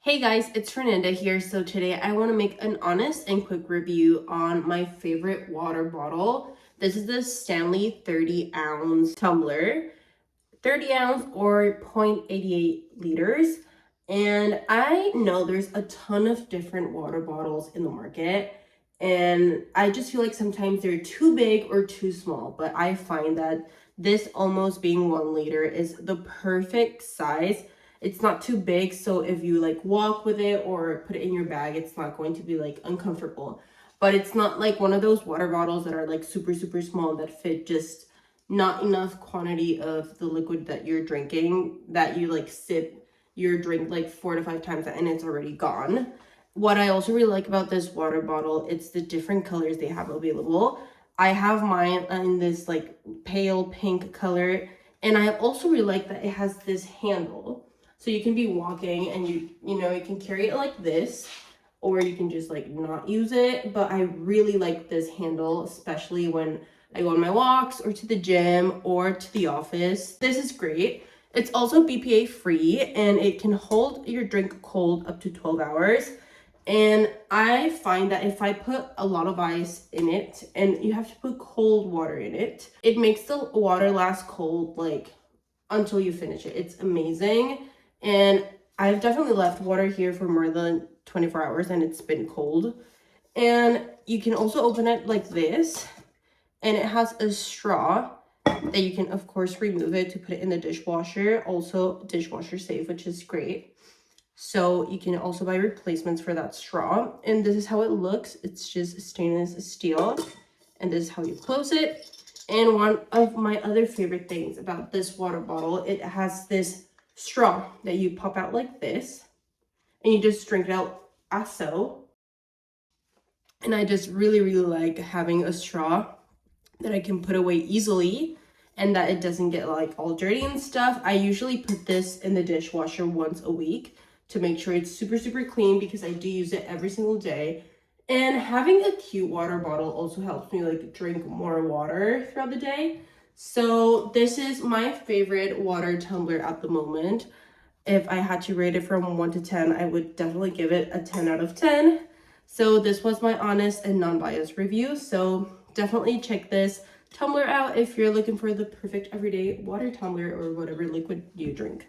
Hey guys, it's Fernanda here. So today I want to make an honest and quick review on my favorite water bottle. This is the Stanley 30-ounce tumbler, 30 ounce or 0.88 liters. And I know there's a ton of different water bottles in the market. And I just feel like sometimes they're too big or too small. But I find that this almost being 1 liter is the perfect size. It's not too big, so if you like walk with it or put it in your bag, it's not going to be like uncomfortable. But it's not like one of those water bottles that are like super small that fit just not enough quantity of the liquid that you're drinking, that you like sip your drink like 4 to 5 times and it's already gone. What I also really like about this water bottle, it's the different colors they have available. I have mine in this like pale pink color, and I also really like that it has this handle. So you can be walking and you can carry it like this, or you can just like not use it. But I really like this handle, especially when I go on my walks or to the gym or to the office. This is great. It's also BPA-free and it can hold your drink cold up to 12 hours. And I find that if I put a lot of ice in it, and you have to put cold water in it, it makes the water last cold like until you finish it. It's amazing. And I've definitely left water here for more than 24 hours and it's been cold. And you can also open it like this, and it has a straw that you can of course remove it to put it in the dishwasher. Also dishwasher safe, which is great. So you can also buy replacements for that straw. And this is how it looks. It's just stainless steel, and this is how you close it. And one of my other favorite things about this water bottle, it has this straw that you pop out like this, and you just drink it out as so. And I just really like having a straw that I can put away easily and that it doesn't get like all dirty and stuff. I usually put this in the dishwasher once a week to make sure it's super clean, because I do use it every single day. And having a cute water bottle also helps me like drink more water throughout the day. So this is my favorite water tumbler at the moment. If I had to rate it from 1 to 10, I would definitely give it a 10 out of 10. So this was my honest and non-biased review. So definitely check this tumbler out if you're looking for the perfect everyday water tumbler or whatever liquid you drink.